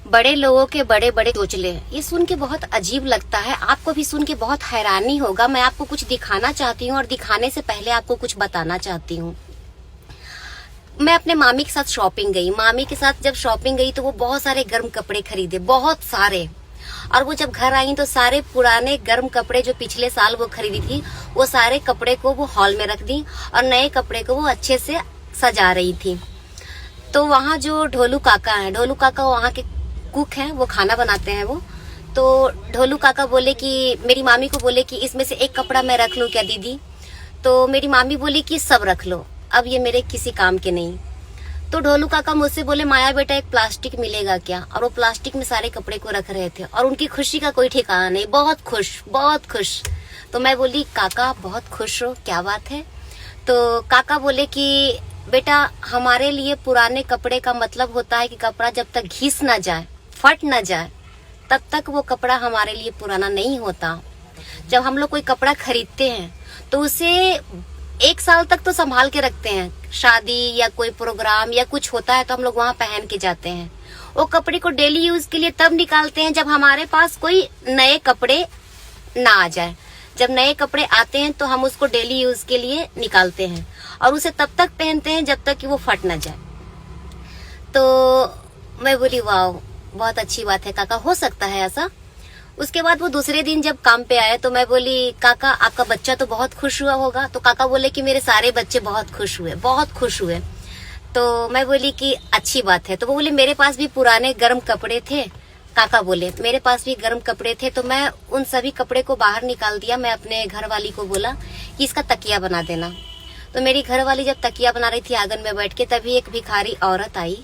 बड़े लोगों के बड़े बड़े चोचले, ये सुन के बहुत अजीब लगता है। आपको भी सुन के बहुत हैरानी होगा। मैं आपको कुछ दिखाना चाहती हूँ और दिखाने से पहले आपको कुछ बताना चाहती हूँ। मैं अपने मामी के साथ शॉपिंग गई। मामी के साथ जब शॉपिंग गई तो वो बहुत सारे गर्म कपड़े खरीदे, बहुत सारे। और वो जब घर आई तो सारे पुराने गर्म कपड़े जो पिछले साल वो खरीदी थी, वो सारे कपड़े को वो हॉल में रख दी और नए कपड़े को वो अच्छे से सजा रही थी। तो वहाँ जो ढोलू काका हैं, ढोलू काका वहाँ के कुक हैं, वो खाना बनाते हैं वो। तो ढोलू काका बोले कि मेरी मामी को बोले कि इसमें से एक कपड़ा मैं रख लूं क्या दीदी? तो मेरी मामी बोली कि सब रख लो, अब ये मेरे किसी काम के नहीं। तो ढोलू काका मुझसे बोले माया बेटा एक प्लास्टिक मिलेगा क्या? और वो प्लास्टिक में सारे कपड़े को रख रहे थे और उनकी खुशी का कोई ठिकाना नहीं, बहुत खुश, बहुत खुश। तो मैं बोली काका बहुत खुश हो, क्या बात है? तो काका बोले कि बेटा हमारे लिए पुराने कपड़े का मतलब होता है कि कपड़ा जब तक घिस ना जाए, फट ना जाए, तब तक वो कपड़ा हमारे लिए पुराना नहीं होता। जब हम लोग कोई कपड़ा खरीदते हैं तो उसे 1 साल तक तो संभाल के रखते हैं। शादी या कोई प्रोग्राम या कुछ होता है तो हम लोग वहां पहन के जाते हैं। वो कपड़े को डेली यूज के लिए तब निकालते हैं जब हमारे पास कोई नए कपड़े ना आ जाए। जब नए कपड़े आते हैं तो हम उसको डेली यूज के लिए निकालते हैं और उसे तब तक पहनते हैं जब तक कि वो फट ना जाए। तो मैं बोली वाह बहुत अच्छी बात है काका, हो सकता है ऐसा। उसके बाद वो दूसरे दिन जब काम पे आए तो मैं बोली काका आपका बच्चा तो बहुत खुश हुआ होगा? तो काका बोले कि मेरे सारे बच्चे बहुत खुश हुए, बहुत खुश हुए। तो मैं बोली कि अच्छी बात है। तो वो बोले मेरे पास भी पुराने गर्म कपड़े थे। काका बोले मेरे पास भी गर्म कपड़े थे। तो मैं उन सभी कपड़े को बाहर निकाल दिया। मैं अपने घर वाली को बोला कि इसका तकिया बना देना। तो मेरी घर वाली जब तकिया बना रही थी आंगन में बैठ के, तभी एक भिखारी औरत आई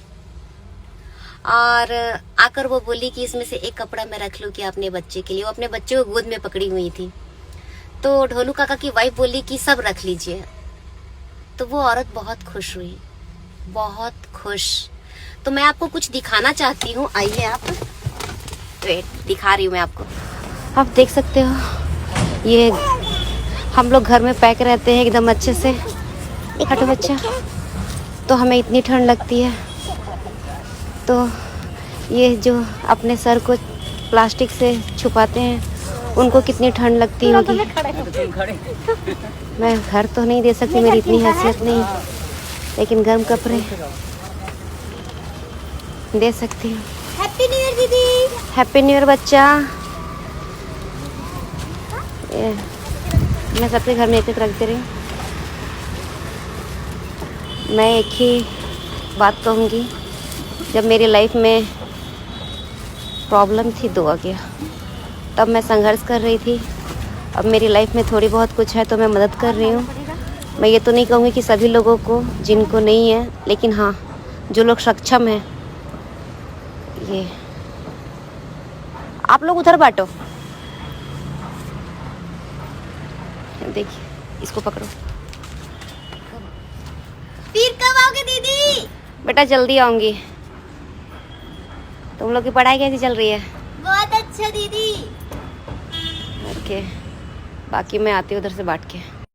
और आकर वो बोली कि इसमें से एक कपड़ा मैं रख लूं कि अपने बच्चे के लिए। वो अपने बच्चे को गोद में पकड़ी हुई थी। तो ढोलू काका की वाइफ बोली कि सब रख लीजिए। तो वो औरत बहुत खुश हुई, बहुत खुश। तो मैं आपको कुछ दिखाना चाहती हूँ, आइए आप, वेट दिखा रही हूँ मैं आपको। आप देख सकते हो ये हम लोग घर में पैक रहते हैं एकदम अच्छे से। हटो बच्चा। तो हमें इतनी ठंड लगती है तो ये जो अपने सर को प्लास्टिक से छुपाते हैं उनको कितनी ठंड लगती होगी। मैं घर तो नहीं दे सकती, मेरी इतनी हैसियत नहीं, लेकिन गर्म कपड़े दे सकती हूँ। हैप्पी न्यू ईयर दीदी। हैप्पी न्यू ईयर बच्चा। मैं सबके घर में एक एक रखती रही। मैं एक ही बात कहूँगी, जब मेरी लाइफ में प्रॉब्लम थी दुआ किया, तब मैं संघर्ष कर रही थी। अब मेरी लाइफ में थोड़ी बहुत कुछ है तो मैं मदद कर रही हूँ। मैं ये तो नहीं कहूँगी कि सभी लोगों को जिनको नहीं है, लेकिन हाँ जो लोग सक्षम हैं, ये आप लोग उधर बांटो। देखिए इसको पकड़ो। फिर कब आओगे दीदी? बेटा जल्दी आऊँगी। तुम लोग की पढ़ाई कैसी चल रही है? बहुत अच्छा दीदी। ओके, बाकी मैं आती हूँ उधर से बांट के।